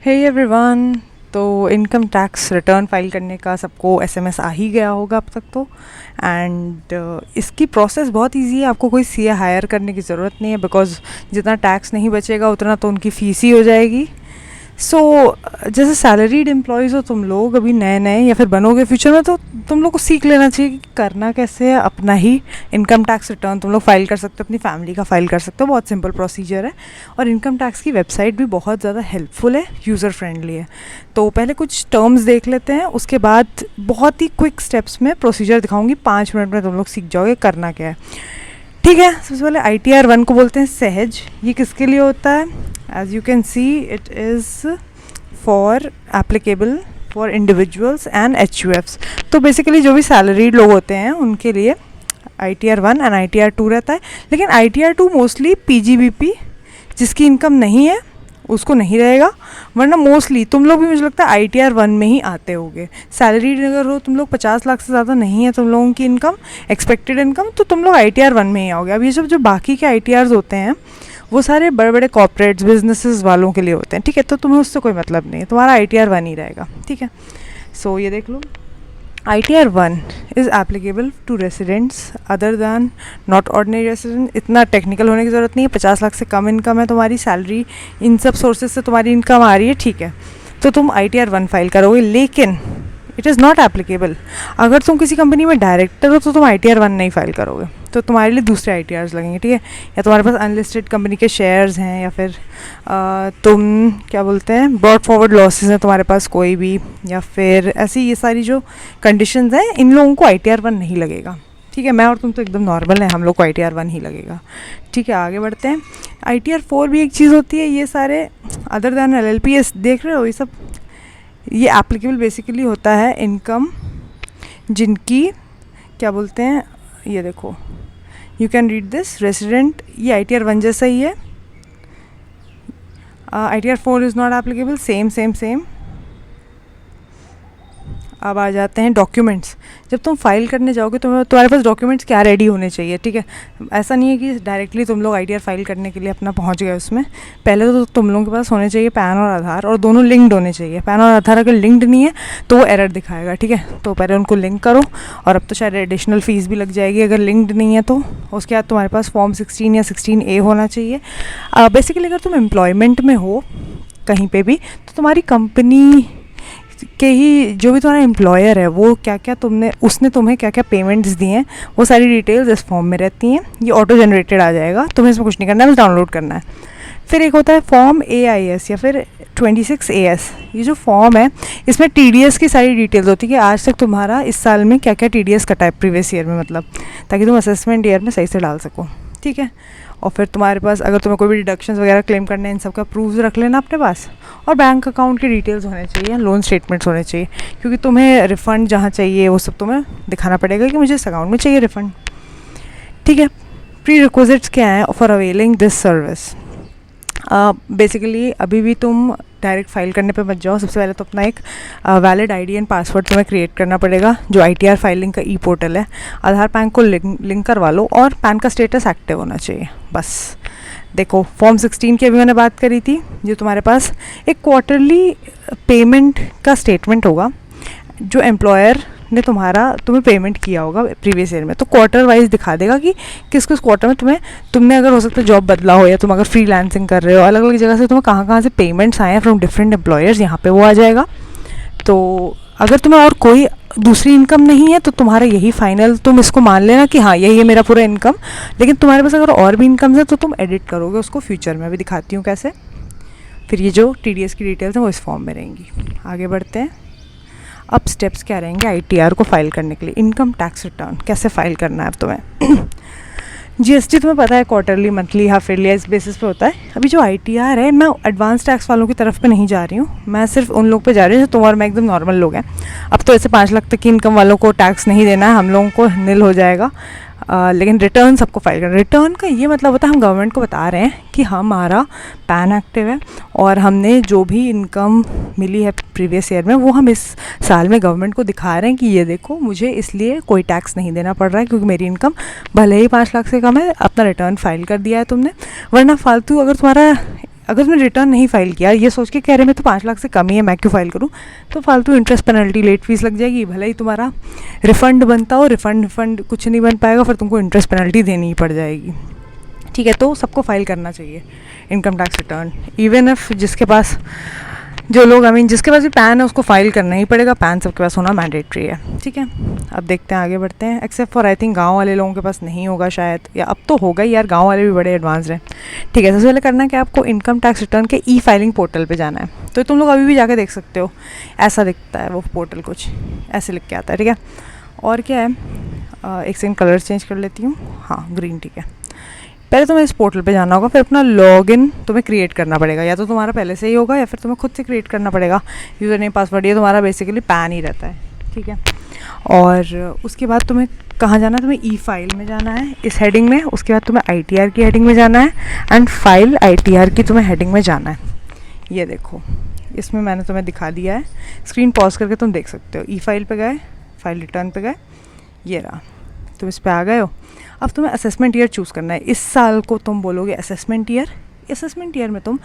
हे everyone. तो income tax return file करने का सबको एसएमएस आ ही गया होगा अब तक तो। एंड इसकी प्रोसेस बहुत इजी है, आपको कोई सीए हायर करने की ज़रूरत नहीं है बिकॉज जितना टैक्स नहीं बचेगा उतना तो उनकी फ़ीस ही हो जाएगी। सो जैसे सैलरीड एम्प्लॉयज़ हो तुम लोग, अभी नए नए या फिर बनोगे फ्यूचर में, तो तुम लोग को सीख लेना चाहिए कि करना कैसे है। अपना ही इनकम टैक्स रिटर्न तुम लोग फाइल कर सकते हो, अपनी फैमिली का फाइल कर सकते हो, बहुत सिंपल प्रोसीजर है। और इनकम टैक्स की वेबसाइट भी बहुत ज़्यादा हेल्पफुल है, यूज़र फ्रेंडली है। तो पहले कुछ टर्म्स देख लेते हैं, उसके बाद बहुत ही क्विक स्टेप्स में प्रोसीजर दिखाऊंगी, 5 मिनट में तुम लोग सीख जाओगे करना क्या है। ठीक है, सबसे पहले ITR 1 को बोलते हैं सहज। ये किसके लिए होता है? As you can see it is for applicable for individuals and HUFs। तो बेसिकली जो भी सैलरीड लोग होते हैं उनके लिए ITR 1 एंड ITR 2 रहता है। लेकिन ITR 2 मोस्टली PGBP जिसकी इनकम नहीं है उसको नहीं रहेगा, वरना मोस्टली तुम लोग भी मुझे लगता है ITR 1 में ही आते होगे। सैलरी अगर हो तुम लोग 50 लाख से ज़्यादा नहीं है तुम लोगों की इनकम, एक्सपेक्टेड इनकम, तो तुम लोग ITR 1 में ही आओगे। अब ये सब जो बाकी के ITRs होते हैं वो सारे बड़े बड़े कॉर्पोरेट्स बिजनेसेस वालों के लिए होते हैं, ठीक है। तो तुम्हें उससे कोई मतलब नहीं है, तुम्हारा ITR 1 ही रहेगा, ठीक है। सो ये देख लो, ITR 1 is applicable to residents other than not ordinary resident. इतना टेक्निकल होने की ज़रूरत नहीं है। 50 लाख से कम इनकम है तुम्हारी, सैलरी इन सब सोर्सेज से तुम्हारी इनकम आ रही है, ठीक है, तो तुम ITR 1 फाइल करोगे। लेकिन इट इज़ नॉट एप्लीकेबल अगर तुम किसी कंपनी में डायरेक्टर हो, तो तुम ITR 1 नहीं फाइल करोगे, तो तुम्हारे लिए दूसरे ITRs लगेंगे, ठीक है। या तुम्हारे पास अनलिस्टेड कंपनी के शेयर्स हैं, या फिर तुम क्या बोलते हैं ब्रॉड फॉरवर्ड लॉसेस हैं तुम्हारे पास कोई भी, या फिर ऐसी ये सारी जो कंडीशंस हैं, इन लोगों को ITR 1 नहीं लगेगा, ठीक है। मैं और तुम तो एकदम नॉर्मल है, हम लोग को ITR 1 ही लगेगा, ठीक है। आगे बढ़ते हैं। ITR 4 भी एक चीज़ होती है। ये सारे अदर दैन LLP देख रहे हो, ये सब ये एप्लीकेबल बेसिकली होता है इनकम जिनकी क्या बोलते हैं, ये देखो, you can read this resident, ये ITR 1 जैसा ही है। ITR 4 is not applicable, same same same. अब आ जाते हैं डॉक्यूमेंट्स। जब तुम फाइल करने जाओगे तो तुम्हारे पास डॉक्यूमेंट्स क्या रेडी होने चाहिए, ठीक है। ऐसा नहीं है कि डायरेक्टली तुम लोग ITR फाइल करने के लिए अपना पहुंच गए उसमें। पहले तो तुम लोगों के पास होने चाहिए पैन और आधार, और दोनों लिंक्ड होने चाहिए। पैन और आधार अगर लिंक्ड नहीं है तो वो एरर दिखाएगा, ठीक है। तो पहले उनको लिंक करो, और अब तो शायद एडिशनल फ़ीस भी लग जाएगी अगर लिंक्ड नहीं है तो। उसके बाद तुम्हारे पास फॉर्म 16 या 16A होना चाहिए। बेसिकली अगर तुम एम्प्लॉयमेंट में हो कहीं पे भी, तो तुम्हारी कंपनी के ही जो भी तुम्हारा एम्प्लॉयर है वो क्या क्या उसने तुम्हें क्या क्या पेमेंट्स दिए हैं, वो सारी डिटेल्स इस फॉर्म में रहती हैं। ये ऑटो जनरेटेड आ जाएगा, तुम्हें इसमें कुछ नहीं करना है, बस डाउनलोड करना है। फिर एक होता है फॉर्म AIS या फिर 26AS। ये जो फॉर्म है इसमें TDS की सारी डिटेल्स होती है कि आज तक तुम्हारा इस साल में क्या क्या TDS कटा है प्रीवियस ईयर में, मतलब ताकि तुम असेसमेंट ईयर में सही से डाल सको, ठीक है। और फिर तुम्हारे पास अगर तुम्हें कोई भी डिडक्शंस वगैरह क्लेम करने हैं, इन सब का प्रूफ रख लेना अपने पास। और बैंक अकाउंट की डिटेल्स होने चाहिए, लोन स्टेटमेंट्स होने चाहिए, क्योंकि तुम्हें रिफ़ंड जहाँ चाहिए वो सब तुम्हें दिखाना पड़ेगा कि मुझे इस अकाउंट में चाहिए रिफ़ंड, ठीक है। प्री रिक्विजिट्स क्या है for availing this service? Basically अभी भी तुम डायरेक्ट फाइल करने पे मत जाओ। सबसे पहले तो अपना एक वैलिड ID एंड पासवर्ड तुम्हें क्रिएट करना पड़ेगा, जो ITR फाइलिंग का पोर्टल है। आधार पैन को लिंक करवा लो, और पैन का स्टेटस एक्टिव होना चाहिए, बस। देखो, फॉर्म 16 की अभी मैंने बात करी थी, जो तुम्हारे पास एक क्वार्टरली पेमेंट का स्टेटमेंट होगा, जो एम्प्लॉयर ने तुम्हें पेमेंट किया होगा प्रीवियस ईयर में, तो क्वार्टर वाइज दिखा देगा कि किस किस क्वार्टर में तुमने अगर हो सकता है जॉब बदला हो, या तुम अगर फ्रीलांसिंग कर रहे हो, अलग अलग जगह से तुम्हें कहाँ कहाँ से पेमेंट्स आए हैं फ्रॉम डिफरेंट एम्प्लॉयर्स, यहाँ पे वो आ जाएगा। तो अगर तुम्हें और कोई दूसरी इनकम नहीं है तो तुम्हारा यही फाइनल, तुम इसको मान लेना कि हाँ यही है मेरा पूरा इनकम। लेकिन तुम्हारे पास अगर और भी इनकम है तो तुम एडिट करोगे उसको फ्यूचर में, भी दिखाती हूँ कैसे। फिर ये जो TDS की डिटेल्स हैं वो इस फॉर्म में रहेंगी। आगे बढ़ते हैं। अब स्टेप्स क्या रहेंगे ITR को फाइल करने के लिए? इनकम टैक्स रिटर्न कैसे फाइल करना है अब तुम्हें। GST तुम्हें पता है क्वार्टरली, मंथली, हाफ ईयरली इस बेसिस पे होता है। अभी जो ITR है, मैं एडवांस टैक्स वालों की तरफ पे नहीं जा रही हूँ, मैं सिर्फ उन लोग पे जा रही हूँ जो तुम और मैं एकदम नॉर्मल लोग हैं। अब तो ऐसे 5 लाख तक की इनकम वालों को टैक्स नहीं देना है, हम लोगों को निल हो जाएगा। लेकिन रिटर्न सबको फाइल करना। रिटर्न का ये मतलब होता है हम गवर्नमेंट को बता रहे हैं कि हमारा पैन एक्टिव है, और हमने जो भी इनकम मिली है प्रीवियस ईयर में वो हम इस साल में गवर्नमेंट को दिखा रहे हैं कि ये देखो मुझे इसलिए कोई टैक्स नहीं देना पड़ रहा है, क्योंकि मेरी इनकम भले ही 5 लाख से कम है, अपना रिटर्न फाइल कर दिया है तुमने। वरना फालतू अगर तुम्हारा अगर तुमने रिटर्न नहीं फाइल किया, ये सोच के कह रहे मैं तो 5 लाख से कम ही है, मैं क्यों फाइल करूँ, तो फालतू इंटरेस्ट पेनल्टी लेट फीस लग जाएगी। भले ही तुम्हारा रिफ़ंड बनता हो, रिफ़ंड कुछ नहीं बन पाएगा, फिर तुमको इंटरेस्ट पेनल्टी देनी ही पड़ जाएगी। ठीक है, तो सबको फाइल करना चाहिए income tax return. Even if जिसके पास, जो लोग जिसके पास भी पैन है उसको फाइल करना ही पड़ेगा, पैन सबके पास होना मैंडेटरी है। ठीक है, अब देखते हैं, आगे बढ़ते हैं। एक्सेप्ट फॉर आई थिंक गांव वाले लोगों के पास नहीं होगा शायद, या अब तो होगा ही यार, गांव वाले भी बड़े एडवांस्ड हैं। ठीक है, सबसे पहले करना है कि आपको इनकम टैक्स रिटर्न के ई फाइलिंग पोर्टल पे जाना है। तो तुम लोग अभी भी जाके देख सकते हो, ऐसा दिखता है वो पोर्टल, कुछ ऐसे लिख के आता है। ठीक है, और क्या है, एक सेकंड कलर चेंज कर लेती हूँ, हाँ ग्रीन। ठीक है, पहले तुम्हें इस पोर्टल पे जाना होगा, फिर अपना लॉगिन तुम्हें क्रिएट करना पड़ेगा, या तो तुम्हारा पहले से ही होगा या फिर तुम्हें खुद से क्रिएट करना पड़ेगा। यूज़र नेम पासवर्ड ये तुम्हारा बेसिकली पैन ही रहता है। ठीक है, और उसके बाद तुम्हें कहाँ जाना है, तुम्हें ई फाइल में जाना है इस हेडिंग में, उसके बाद तुम्हें ITR की हेडिंग में जाना है, एंड फाइल ITR की तुम्हें हेडिंग में जाना है। ये देखो, इसमें मैंने तुम्हें दिखा दिया है, स्क्रीन पॉज करके तुम देख सकते हो। ई फाइल पे गए, फाइल रिटर्न पे गए, ये रहा, तुम इस पे आ गए हो। अब तुम्हें असेसमेंट ईयर चूज़ करना है। इस साल को तुम बोलोगे असेसमेंट ईयर। असेसमेंट ईयर में तुम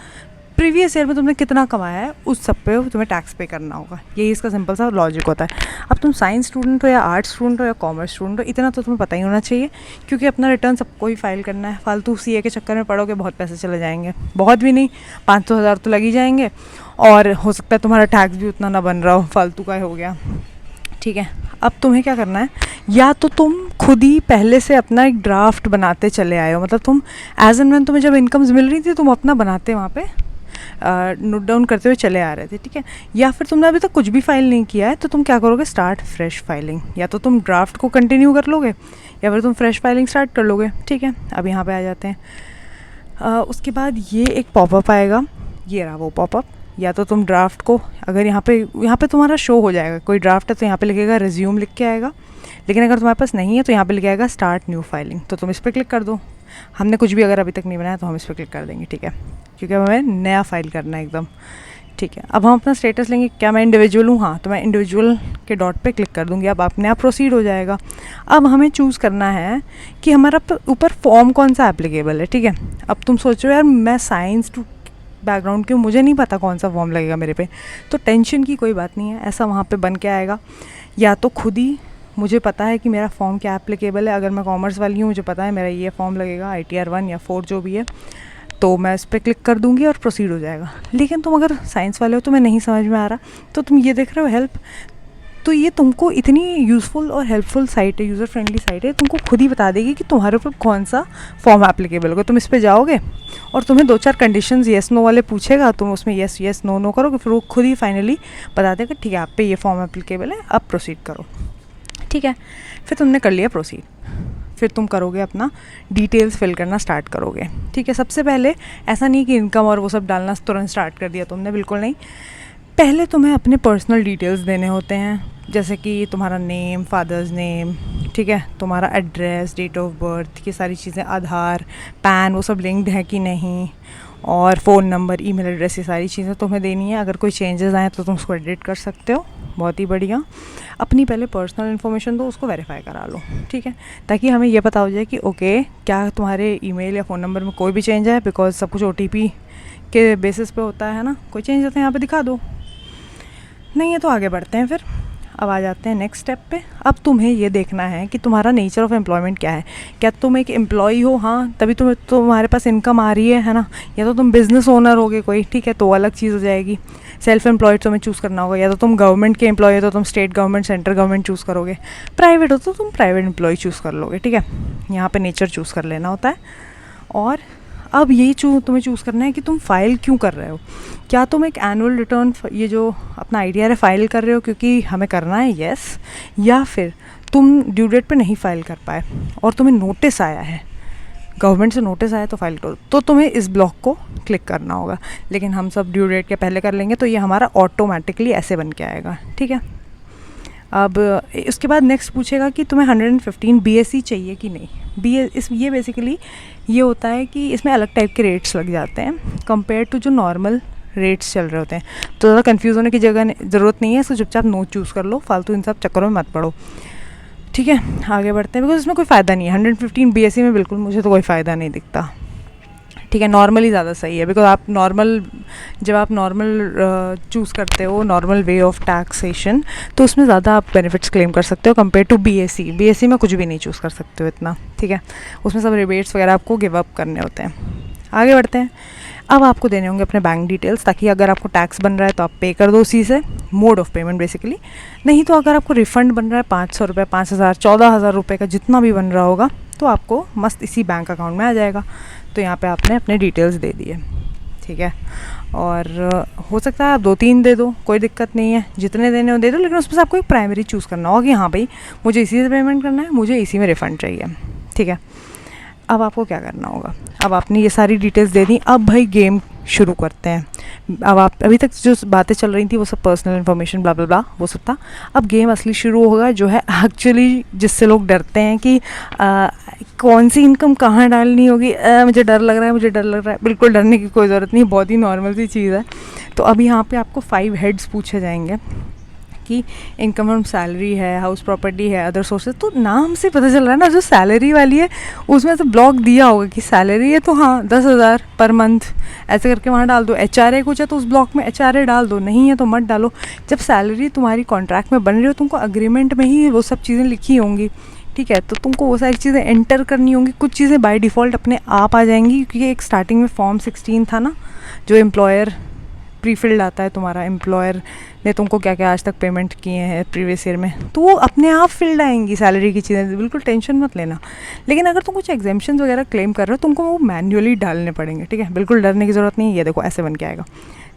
प्रीवियस ईयर में तुमने कितना कमाया है उस सब पे तुम्हें टैक्स पे करना होगा। यही इसका सिंपल सा लॉजिक होता है। अब तुम साइंस स्टूडेंट हो या आर्ट्स स्टूडेंट हो या कॉमर्स स्टूडेंट हो, इतना तो तुम्हें पता ही होना चाहिए, क्योंकि अपना रिटर्न सबको ही फाइल करना है। फालतू CA के चक्कर में पड़ोगे, बहुत पैसे चले जाएंगे, बहुत भी नहीं 500-1000 तो लग ही जाएंगे, और हो सकता है तुम्हारा टैक्स भी उतना ना बन रहा हो, फालतू का हो गया। ठीक है, अब तुम्हें क्या करना है, या तो तुम खुद ही पहले से अपना एक ड्राफ्ट बनाते चले आए हो, मतलब तुम एज एंड व्हेन तुम्हें जब इनकम्स मिल रही थी तुम अपना बनाते वहाँ पे नोट डाउन करते हुए चले आ रहे थे। ठीक है, या फिर तुमने अभी तक कुछ भी फाइल नहीं किया है तो तुम क्या करोगे, स्टार्ट फ्रेश फाइलिंग। या तो तुम ड्राफ्ट को कंटिन्यू कर लोगे या फिर तुम फ्रेश फाइलिंग स्टार्ट कर लोगे। ठीक है, अब यहाँ पे आ जाते हैं। उसके बाद ये एक पॉपअप आएगा, ये रहा वो पॉपअप। या तो तुम ड्राफ्ट को, अगर यहाँ पे तुम्हारा शो हो जाएगा, कोई ड्राफ्ट है तो यहाँ पे लिखेगा रिज्यूम लिख के आएगा, लेकिन अगर तुम्हारे पास नहीं है तो यहाँ पे लिखा आएगा स्टार्ट न्यू फाइलिंग, तो तुम इस पर क्लिक कर दो। हमने कुछ भी अगर अभी तक नहीं बनाया तो हम इस पर क्लिक कर देंगे। ठीक है, क्योंकि हमें नया फाइल करना है एकदम। ठीक है, अब हम अपना स्टेटस लेंगे, क्या मैं इंडिविजुअल हूँ, हाँ, तो मैं इंडिविजुअल के डॉट पे क्लिक कर दूँगी। अब अपने आप प्रोसीड हो जाएगा। अब हमें चूज़ करना है कि हमारा ऊपर फॉर्म कौन सा एप्लीकेबल है। ठीक है, अब तुम सोचो यार मैं साइंस टू बैकग्राउंड क्यों, मुझे नहीं पता कौन सा फॉर्म लगेगा मेरे पे, तो टेंशन की कोई बात नहीं है, ऐसा वहाँ पे बन के आएगा। या तो खुद ही मुझे पता है कि मेरा फॉर्म क्या एप्लीकेबल है, अगर मैं कॉमर्स वाली हूँ मुझे पता है मेरा ये फॉर्म लगेगा ITR 1 या 4 जो भी है, तो मैं इस पर क्लिक कर दूँगी और प्रोसीड हो जाएगा। लेकिन तुम अगर साइंस वाले हो, तुम्हें नहीं समझ में आ रहा, तो तुम ये देख रहे हो हेल्प, तो ये तुमको इतनी यूज़फुल और हेल्पफुल साइट है, यूज़र फ्रेंडली साइट है, तुमको खुद ही बता देगी कि तुम्हारे ऊपर कौन सा फॉर्म एप्लीकेबल होगा। तुम इस पे जाओगे और तुम्हें 2-4 कंडीशंस येस नो वाले पूछेगा, तुम उसमें येस नो करोगे, फिर वो खुद ही फाइनली बता देगा ठीक है आप पे ये फॉर्म एप्लीकेबल है, अब प्रोसीड करो। ठीक है, फिर तुमने कर लिया प्रोसीड, फिर तुम करोगे अपना डिटेल्स फिल करना स्टार्ट करोगे। ठीक है, सबसे पहले ऐसा नहीं कि इनकम और वो सब डालना तुरंत स्टार्ट कर दिया तुमने, बिल्कुल नहीं। पहले तुम्हें अपने पर्सनल डिटेल्स देने होते हैं, जैसे कि तुम्हारा नेम, फादर्स नेम, ठीक है, तुम्हारा एड्रेस, डेट ऑफ बर्थ, ये सारी चीज़ें, आधार, पैन, वो सब लिंक्ड है कि नहीं, और फ़ोन नंबर, ईमेल एड्रेस, ये सारी चीज़ें तुम्हें देनी है। अगर कोई चेंजेस आए तो तुम उसको एडिट कर सकते हो, बहुत ही बढ़िया। अपनी पहले पर्सनल इन्फॉर्मेशन दो, उसको वेरीफाई करा लो। ठीक है, ताकि हमें ये पता हो जाए कि ओके क्या तुम्हारे ईमेल या फ़ोन नंबर में कोई भी चेंज है, बिकॉज सब कुछ OTP के बेसिस पे होता है ना, कोई चेंज होता है यहाँ पे दिखा दो, नहीं है तो आगे बढ़ते हैं। फिर अब आ जाते हैं नेक्स्ट स्टेप पे। अब तुम्हें ये देखना है कि तुम्हारा नेचर ऑफ एम्प्लॉयमेंट क्या है। क्या तुम एक एम्प्लॉई हो, हाँ तभी तुम्हारे पास इनकम आ रही है ना, या तो तुम बिज़नेस ओनर होगे कोई, ठीक है, तो अलग चीज़ हो जाएगी। सेल्फ एम्प्लॉयड तुम्हें चूज़ करना होगा, या तो तुम गवर्नमेंट के एम्प्लॉय हो तो तुम state government, central government choose करोगे। प्राइवेट हो तो तुम प्राइवेट एम्प्लॉय चूज़ कर लोगे। ठीक है, यहाँ पर नेचर चूज़ कर लेना होता है। और अब यही तुम्हें चूज़ करना है कि तुम फाइल क्यों कर रहे हो। क्या तुम एक एनुअल रिटर्न, ये जो अपना आइडिया है, फाइल कर रहे हो क्योंकि हमें करना है, यस, या फिर तुम ड्यू डेट पे नहीं फाइल कर पाए और तुम्हें नोटिस आया है, गवर्नमेंट से नोटिस आया तो फाइल करो, तो तुम्हें इस ब्लॉक को क्लिक करना होगा। लेकिन हम सब ड्यू डेट के पहले कर लेंगे तो ये हमारा ऑटोमेटिकली ऐसे बन के आएगा। ठीक है, अब इसके बाद नेक्स्ट पूछेगा कि तुम्हें 115 BSE चाहिए कि नहीं। ये बेसिकली ये होता है कि इसमें अलग टाइप के रेट्स लग जाते हैं कंपेयर टू जो नॉर्मल रेट्स चल रहे होते हैं, तो ज़्यादा कंफ्यूज होने की ज़रूरत नहीं है। इसको चुपचाप नो चूज़ कर लो, फालतू इन सब चक्करों में मत पड़ो। ठीक है, आगे बढ़ते हैं, बिकॉज इसमें कोई फ़ायदा नहीं है। 115 BSE में बिल्कुल मुझे तो कोई फ़ायदा नहीं दिखता। ठीक है, नॉर्मली ज़्यादा सही है, बिकॉज आप नॉर्मल, जब आप नॉर्मल चूज़ करते हो नॉर्मल वे ऑफ टैक्सेशन, तो उसमें ज़्यादा आप बेनिफिट्स क्लेम कर सकते हो कंपेयर टू बीएससी। बीएससी में कुछ भी नहीं चूज़ कर सकते हो इतना, ठीक है, उसमें सब रिबेट्स वगैरह आपको गिव अप करने होते हैं। आगे बढ़ते हैं। अब आपको देने होंगे अपने बैंक डिटेल्स, ताकि अगर आपको टैक्स बन रहा है तो आप पे कर दो उसी से, मोड ऑफ पेमेंट बेसिकली। नहीं तो अगर आपको रिफ़ंड बन रहा है 500 रुपये, 5000, 14,000 रुपये का जितना भी बन रहा होगा, तो आपको मस्त इसी बैंक अकाउंट में आ जाएगा। तो यहाँ पे आपने अपने डिटेल्स दे दिए, ठीक है। और हो सकता है आप 2-3 दे दो, कोई दिक्कत नहीं है, जितने देने हो दे दो, लेकिन उसमें से आपको एक प्राइमरी चूज़ करना होगा कि हाँ भाई मुझे इसी से पेमेंट करना है, मुझे इसी में रिफ़ंड चाहिए, ठीक है। अब आपको क्या करना होगा, अब आपने ये सारी डिटेल्स दे दी, अब भाई गेम शुरू करते हैं। अब आप अभी तक जो बातें चल रही थी वो सब पर्सनल इन्फॉर्मेशन ब्ला ब्ला ब्ला वो सब था। अब गेम असली शुरू होगा, जो है एक्चुअली जिससे लोग डरते हैं कि कौन सी इनकम कहाँ डालनी होगी, मुझे डर लग रहा है, मुझे डर लग रहा है। बिल्कुल डरने की कोई ज़रूरत नहीं, बहुत ही नॉर्मल सी चीज़ है। तो अब यहाँ पे आपको 5 हेड्स पूछे जाएंगे कि इनकम फ्रॉम सैलरी है, हाउस प्रॉपर्टी है, अदर सोर्सेज। तो नाम से पता चल रहा है ना, जो सैलरी वाली है उसमें तो ब्लॉक दिया होगा कि सैलरी है तो हाँ 10,000 पर मंथ ऐसे करके वहाँ डाल दो। एचआरए कुछ है तो उस ब्लॉक में एचआरए डाल दो, नहीं है तो मत डालो। जब सैलरी तुम्हारी कॉन्ट्रैक्ट में बन रही हो, तुमको अग्रीमेंट में ही वो सब चीज़ें लिखी होंगी, ठीक है, तो तुमको वो सारी चीज़ें एंटर करनी होंगी। कुछ चीज़ें बाय डिफ़ॉल्ट अपने आप आ जाएंगी, क्योंकि एक स्टार्टिंग में फॉर्म 16 था ना, जो एम्प्लॉयर प्री फिल्ड आता है तुम्हारा, एम्प्लॉयर ने तुमको क्या क्या आज तक पेमेंट किए हैं प्रीवियस ईयर में, तो वो अपने आप फिल्ड आएंगी सैलरी की चीज़ें, बिल्कुल टेंशन मत लेना। लेकिन अगर तुम कुछ एग्जाम्पशन वगैरह क्लेम कर रहे हो, तुमको वो मैन्युअली डालने पड़ेंगे, ठीक है, बिल्कुल डरने की ज़रूरत नहीं है। ये देखो ऐसे बन के आएगा,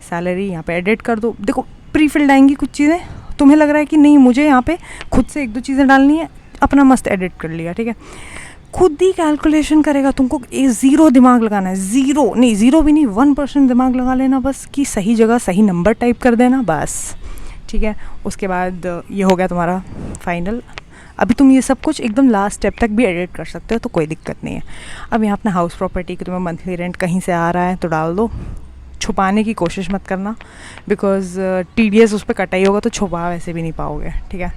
सैलरी यहाँ पे एडिट कर दो, देखो प्री फिल्ड आएंगी कुछ चीज़ें। तुम्हें लग रहा है कि नहीं मुझे यहाँ पे खुद से 1-2 चीज़ें डालनी है, अपना मस्त एडिट कर लिया, ठीक है, खुद ही कैलकुलेशन करेगा। तुमको ज़ीरो दिमाग लगाना है, ज़ीरो नहीं, ज़ीरो भी नहीं, 1% दिमाग लगा लेना बस, कि सही जगह सही नंबर टाइप कर देना बस, ठीक है। उसके बाद ये हो गया तुम्हारा फाइनल। अभी तुम ये सब कुछ एकदम लास्ट स्टेप तक भी एडिट कर सकते हो, तो कोई दिक्कत नहीं है। अब यहाँ अपना हाउस प्रॉपर्टी की तुम्हें मंथली रेंट कहीं से आ रहा है तो डाल दो, छुपाने की कोशिश मत करना, बिकॉज TDS उस पर कटा ही होगा, तो छुपा वैसे भी नहीं पाओगे, ठीक है।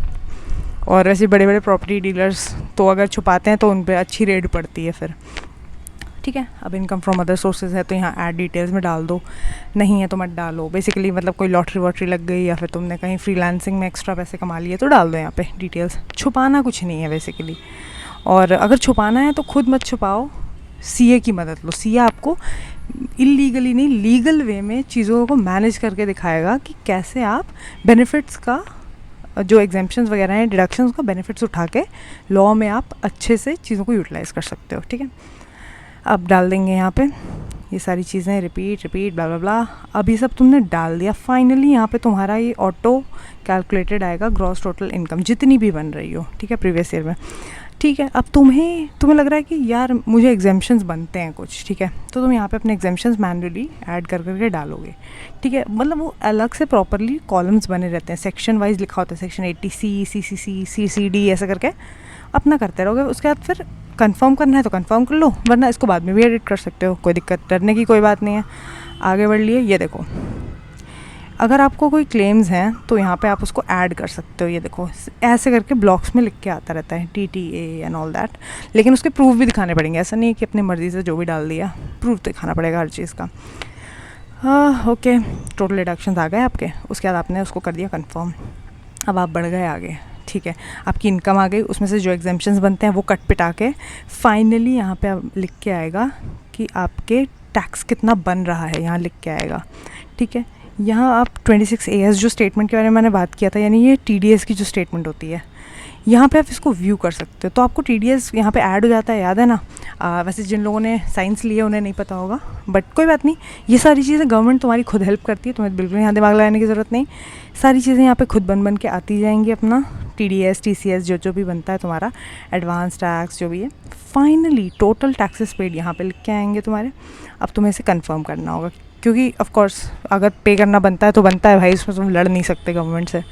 और वैसे बड़े बड़े प्रॉपर्टी डीलर्स तो अगर छुपाते हैं तो उन पर अच्छी रेड पड़ती है फिर, ठीक है। अब इनकम फ्रॉम अदर सोर्सेज है तो यहाँ ऐड डिटेल्स में डाल दो, नहीं है तो मत डालो। बेसिकली मतलब कोई लॉटरी वॉटरी लग गई या फिर तुमने कहीं फ्रीलांसिंग में एक्स्ट्रा पैसे कमा लिए तो डाल दो यहाँ पे डिटेल्स। छुपाना कुछ नहीं है बेसिकली, और अगर छुपाना है तो खुद मत छुपाओ, CA की मदद लो। CA आपको इलीगली नहीं, लीगल वे में चीज़ों को मैनेज करके दिखाएगा कि कैसे आप बेनिफिट्स का, जो एग्जाम्पशंस वगैरह हैं, डिडक्शंस का बेनिफिट्स उठा के लॉ में आप अच्छे से चीज़ों को यूटिलाइज़ कर सकते हो, ठीक है। अब डाल देंगे यहाँ पे ये सारी चीज़ें, रिपीट ब्ला ब्ला ब्ला। अब ये सब तुमने डाल दिया, फाइनली यहाँ पे तुम्हारा ये ऑटो कैलकुलेटेड आएगा ग्रॉस टोटल इनकम जितनी भी बन रही हो, ठीक है, प्रीवियस ईयर में, ठीक है। अब तुम्हें लग रहा है कि यार मुझे एग्जाम्पशंस बनते हैं कुछ, ठीक है, तो तुम यहाँ पे अपने एग्जाम्पशंस मैन्युअली ऐड कर करके डालोगे, ठीक है। मतलब वो अलग से प्रॉपरली कॉलम्स बने रहते हैं, सेक्शन वाइज लिखा होता है, सेक्शन 80C, CCC, CCD ऐसा करके अपना करते रहोगे। उसके बाद फिर कंफर्म करना है तो कंफर्म कर लो, वरना इसको बाद में भी एडिट कर सकते हो, कोई दिक्कत, डरने की कोई बात नहीं है। आगे बढ़ लिए, ये देखो अगर आपको कोई क्लेम्स हैं तो यहाँ पे आप उसको ऐड कर सकते हो। ये देखो ऐसे करके ब्लॉक्स में लिख के आता रहता है TTA एंड ऑल दैट, लेकिन उसके प्रूफ भी दिखाने पड़ेंगे, ऐसा नहीं है कि अपनी मर्ज़ी से जो भी डाल दिया, प्रूफ दिखाना पड़ेगा हर चीज़ का। हाँ ओके, टोटल डिडक्शंस आ गए आपके, उसके बाद आपने उसको कर दिया कंफर्म। अब आप बढ़ गए आगे, ठीक है, आपकी इनकम आ गई, उसमें से जो एग्जाम्पशंस बनते हैं वो कट पिटा के फाइनली यहाँ पे अब लिख के आएगा कि आपके टैक्स कितना बन रहा है, यहाँ लिख के आएगा, ठीक है। यहाँ आप 26AS जो स्टेटमेंट के बारे में मैंने बात किया था, यानी ये TDS की जो स्टेटमेंट होती है, यहाँ पे आप इसको व्यू कर सकते हो। तो आपको TDS यहाँ पे ऐड हो जाता है, याद है ना। वैसे जिन लोगों ने साइंस लिया उन्हें नहीं पता होगा, बट कोई बात नहीं, ये सारी चीज़ें गवर्नमेंट तुम्हारी खुद हेल्प करती है, तुम्हें बिल्कुल यहाँ दिमाग लगाने की ज़रूरत नहीं। सारी चीज़ें यहाँ पे खुद बन के आती जाएंगी, अपना TDS TCS जो भी बनता है तुम्हारा, एडवांस टैक्स जो भी है, फाइनली टोटल टैक्सेस पेड यहाँ पे लिख के आएंगे तुम्हारे। अब तुम्हें इसे कंफर्म करना होगा, क्योंकि ऑफ कोर्स अगर पे करना बनता है तो बनता है भाई, इसमें तुम लड़ नहीं सकते गवर्नमेंट से,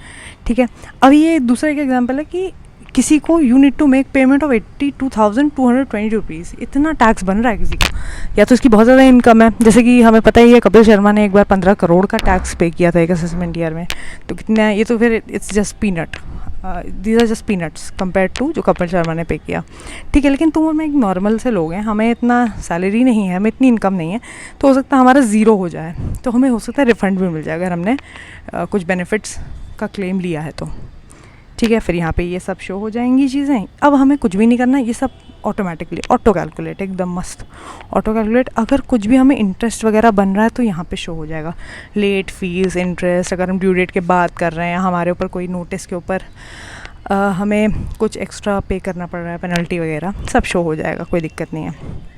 ठीक है। अब ये दूसरा एक एग्जांपल है कि किसी को you need to make payment of 82,220 rupees, इतना टैक्स बन रहा है किसी का। या तो उसकी बहुत ज़्यादा इनकम है, जैसे कि हमें पता ही है कपिल शर्मा ने एक बार 15 करोड़ का टैक्स पे किया था एक असेसमेंट ईयर में। तो कितना, ये तो फिर it's just peanut, these are just peanuts compare to जो कपिल शर्मा ने पे किया, ठीक है। लेकिन तुम और मैं एक नॉर्मल से लोग हैं, हमें इतना सैलरी नहीं है, हमें इतनी इनकम नहीं है, तो हो सकता है हमारा ज़ीरो हो जाए, तो हमें हो सकता है रिफ़ंड भी मिल जाए अगर हमने कुछ बेनिफिट्स का क्लेम लिया है तो, ठीक है। फिर यहाँ पे ये सब शो हो जाएंगी चीज़ें। अब हमें कुछ भी नहीं करना, ये सब ऑटोमेटिकली ऑटो कैलकुलेट, एकदम मस्त ऑटो कैलकुलेट। अगर कुछ भी हमें इंटरेस्ट वगैरह बन रहा है तो यहाँ पे शो हो जाएगा, लेट फीस, इंटरेस्ट। अगर हम ड्यू डेट के बाद कर रहे हैं, हमारे ऊपर कोई नोटिस के ऊपर हमें कुछ एक्स्ट्रा पे करना पड़ रहा है, पेनल्टी वगैरह, सब शो हो जाएगा, कोई दिक्कत नहीं है।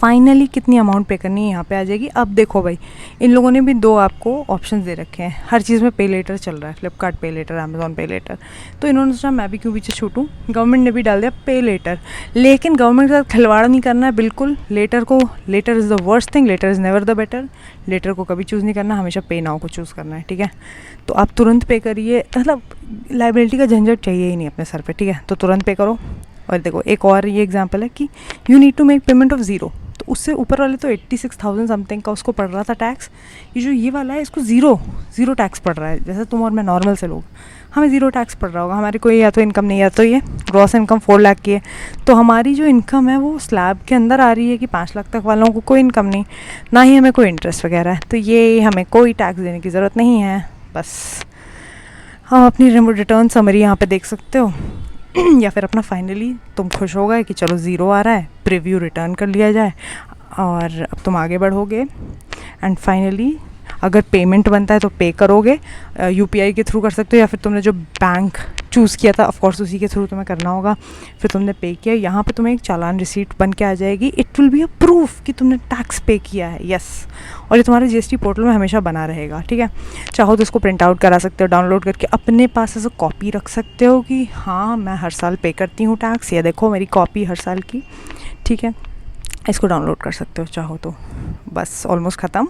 फाइनली कितनी अमाउंट पे करनी है यहाँ पे आ जाएगी। अब देखो भाई, इन लोगों ने भी दो आपको ऑप्शंस दे रखे हैं, हर चीज़ में पे लेटर चल रहा है, फ्लिपकार्ट पे लेटर, अमेज़ॉन पे लेटर। तो इन्होंने सोचा मैं भी क्यों पीछे छूटूं, गवर्नमेंट ने भी डाल दिया पे लेटर। लेकिन गवर्नमेंट के साथ खिलवाड़ नहीं करना है बिल्कुल। Later is the worst thing, later is never the better. Later को कभी चूज़ नहीं करना, हमेशा पे नाउ को चूज़ करना है, ठीक है। तो आप तुरंत पे करिए, मतलब लाइबिलिटी का झंझट चाहिए ही नहीं अपने सर पे, ठीक है। तो तुरंत पे करो। और देखो एक और ये एग्जांपल है कि you need to make payment of zero, तो उससे ऊपर वाले तो 86,000 समथिंग का उसको पड़ रहा था टैक्स। ये जो ये वाला है इसको ज़ीरो टैक्स पड़ रहा है। जैसे तुम और मैं नॉर्मल से लोग, हमें ज़ीरो टैक्स पड़ रहा होगा। हमारी कोई या तो इनकम नहीं है, या तो ये ग्रॉस इनकम 4 लाख की है, तो हमारी जो इनकम है वो स्लैब के अंदर आ रही है कि 5 लाख तक वालों को कोई इनकम नहीं, ना ही हमें कोई इंटरेस्ट वगैरह है, तो ये हमें कोई टैक्स देने की ज़रूरत नहीं है। बस हम अपनी रिटर्न समरी यहाँ पे देख सकते हो या फिर अपना फाइनली तुम खुश हो गए कि चलो ज़ीरो आ रहा है, प्रीव्यू रिटर्न कर लिया जाए और अब तुम आगे बढ़ोगे। एंड फाइनली अगर पेमेंट बनता है तो पे करोगे, यूपीआई के थ्रू कर सकते हो, या फिर तुमने जो बैंक चूज़ किया था ऑफकोर्स उसी के थ्रू तुम्हें करना होगा। फिर तुमने पे किया, यहाँ पे तुम्हें एक चालान रिसीट बन के आ जाएगी। It will be a proof कि तुमने टैक्स पे किया है, यस। और ये तुम्हारे जीएसटी पोर्टल में हमेशा बना रहेगा, ठीक है। चाहो तो इसको प्रिंट आउट करा सकते हो, डाउनलोड करके अपने पास ऐसे कॉपी रख सकते हो कि हाँ मैं हर साल पे करती हूँ टैक्स, या देखो मेरी कॉपी हर साल की, ठीक है। इसको डाउनलोड कर सकते हो चाहो तो। बस ऑलमोस्ट ख़त्म।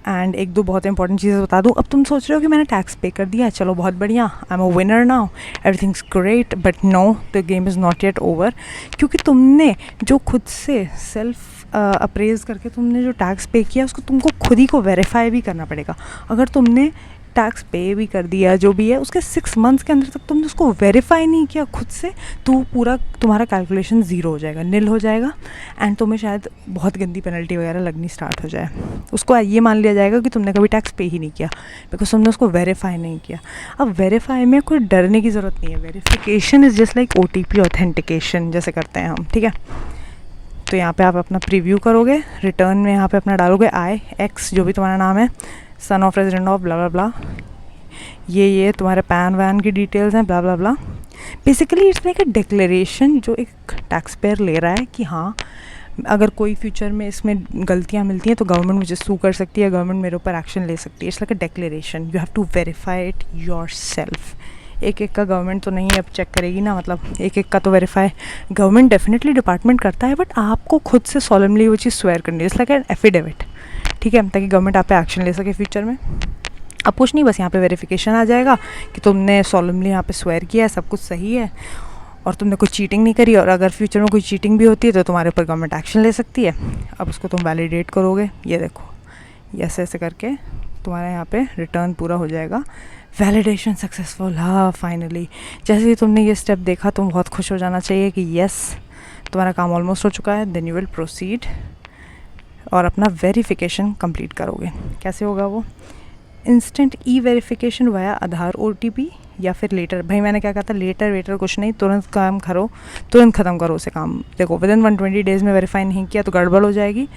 एंड एक दो बहुत इंपॉर्टेंट चीज़ें बता दूँ। अब तुम सोच रहे हो कि मैंने टैक्स पे कर दिया, चलो बहुत बढ़िया, I am a winner now, everything's great, but no, the game is not yet over. क्योंकि तुमने जो खुद से सेल्फ अप्रेज करके तुमने जो टैक्स पे किया उसको तुमको खुद ही को वेरीफाई भी करना पड़ेगा। अगर तुमने टैक्स पे भी कर दिया जो भी है, उसके 6 मंथ्स के अंदर तक तुमने उसको वेरीफाई नहीं किया खुद से, तो पूरा तुम्हारा कैलकुलेशन ज़ीरो हो जाएगा, निल हो जाएगा। एंड तुम्हें शायद बहुत गंदी पेनल्टी वगैरह लगनी स्टार्ट हो जाए। उसको ये मान लिया जाएगा कि तुमने कभी टैक्स पे ही नहीं किया, बिकॉज तुमने उसको वेरीफाई नहीं किया। अब वेरीफाई में कोई डरने की ज़रूरत नहीं है। Verification is just like OTP authentication जैसे करते हैं हम, ठीक है। तो यहाँ पे आप अपना प्रीव्यू करोगे, रिटर्न में यहाँ पे अपना डालोगे IX जो भी तुम्हारा नाम है, son of resident of blah blah blah, ये तुम्हारे पैन वैन की डिटेल्स हैं, blah blah blah. Basically it's like a declaration जो एक टैक्स पेयर ले रहा है कि हाँ अगर कोई फ्यूचर में इसमें गलतियाँ मिलती हैं तो गवर्नमेंट मुझे सू कर सकती है, गवर्नमेंट मेरे ऊपर एक्शन ले सकती है। It's like a declaration, you have to verify it yourself. एक का गवर्नमेंट तो नहीं अब चेक करेगी ना, मतलब एक का तो वेरीफाई गवर्नमेंट डेफिनेटली डिपार्टमेंट करता है, बट आपको खुद से सॉलमली वो चीज़ स्वेयर करनी है, इट्स लाइक एन एफिडेविट, ठीक है, ताकि गवर्नमेंट आप पे एक्शन ले सके फ्यूचर में। अब कुछ नहीं, बस यहाँ पे वेरिफिकेशन आ जाएगा कि तुमने सॉलमली यहाँ पे स्वेयर किया है, सब कुछ सही है और तुमने कोई चीटिंग नहीं करी, और अगर फ्यूचर में कोई चीटिंग भी होती है तो तुम्हारे ऊपर गवर्नमेंट एक्शन ले सकती है। अब उसको तुम वैलिडेट करोगे, ये देखो ऐसे ऐसे करके तुम्हारे यहाँ पे रिटर्न पूरा हो जाएगा, वैलिडेशन सक्सेसफुल। हाँ फाइनली, जैसे ही तुमने ये स्टेप देखा तुम बहुत खुश हो जाना चाहिए कि यस तुम्हारा काम ऑलमोस्ट हो चुका है। देन यू विल प्रोसीड और अपना वेरिफिकेशन कंप्लीट करोगे। कैसे होगा वो? इंस्टेंट वेरिफिकेशन वाया आधार OTP या फिर लेटर। भाई मैंने क्या कहा था, लेटर वेटर कुछ नहीं, तुरंत काम करो, तुरंत ख़त्म करो उसे काम। देखो विदिन 120 डेज़ में वेरीफाई नहीं किया तो गड़बड़ हो जाएगी।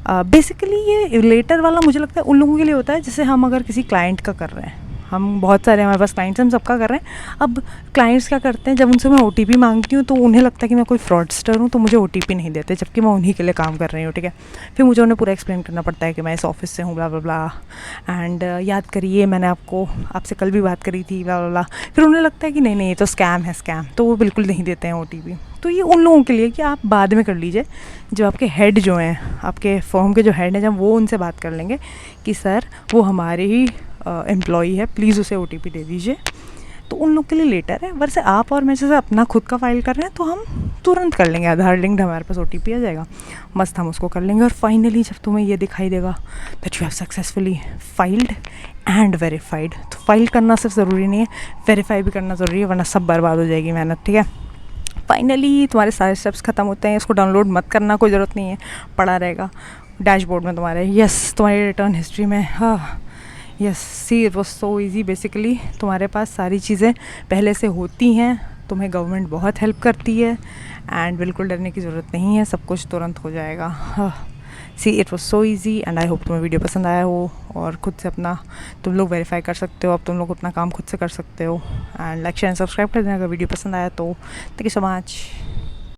बेसिकली ये लेटर वाला मुझे लगता है उन लोगों के लिए होता है जैसे हम अगर किसी क्लाइंट का कर रहे हैं, हम बहुत सारे हमारे पास क्लाइंट्स हम सबका कर रहे हैं। अब क्लाइंट्स क्या करते हैं, जब उनसे मैं OTP मांगती हूँ तो उन्हें लगता है कि मैं कोई फ्रॉडस्टर हूँ, तो मुझे OTP नहीं देते, जबकि मैं उन्हीं के लिए काम कर रही हूँ, ठीक है। फिर मुझे उन्हें पूरा एक्सप्लेन करना पड़ता है कि मैं इस ऑफिस से हूँ, ब्ला ब्ला ब्ला, एंड याद करिए मैंने आपसे कल भी बात करी थी, ब्ला ब्ला ब्ला। फिर उन्हें लगता है कि नहीं ये तो स्कैम है, स्कैम, तो वो बिल्कुल नहीं देते हैं OTP। तो ये उन लोगों के लिए कि आप बाद में कर लीजिए, जब आपके हेड जो हैं, आपके फर्म के जो हेड हैं, जब वो उनसे बात कर लेंगे कि सर वो हमारे ही एम्प्लॉई है, प्लीज़ उसे OTP दे दीजिए, तो उन लोग के लिए लेटर है। वैसे आप और मैं जैसे अपना खुद का फाइल कर रहे हैं तो हम तुरंत कर लेंगे, आधार लिंक्ड हमारे पास OTP आ जाएगा, मस्त हम उसको कर लेंगे। और फाइनली जब तुम्हें ये दिखाई देगा that you have successfully filed and verified, तो फाइल करना सिर्फ ज़रूरी नहीं है, वेरीफाई भी करना ज़रूरी है, वरना सब बर्बाद हो जाएगी मेहनत, ठीक है। फाइनली तुम्हारे सारे स्टेप्स खत्म होते हैं, इसको डाउनलोड मत करना, कोई ज़रूरत नहीं है, पड़ा रहेगा डैशबोर्ड में तुम्हारे। यस, तुम्हारी रिटर्न हिस्ट्री में, हाँ yes, see it was so easy. Basically तुम्हारे पास सारी चीज़ें पहले से होती हैं, तुम्हें गवर्नमेंट बहुत हेल्प करती है एंड बिल्कुल डरने की ज़रूरत नहीं है, सब कुछ तुरंत हो जाएगा। हाँ, see it was so easy and I hope तुम्हें वीडियो पसंद आया हो और खुद से अपना तुम लोग वेरीफाई कर सकते हो, अब तुम लोग अपना काम खुद से कर सकते हो। And like share and subscribe कर देना अगर वीडियो पसंद आया तो। Thank you so much.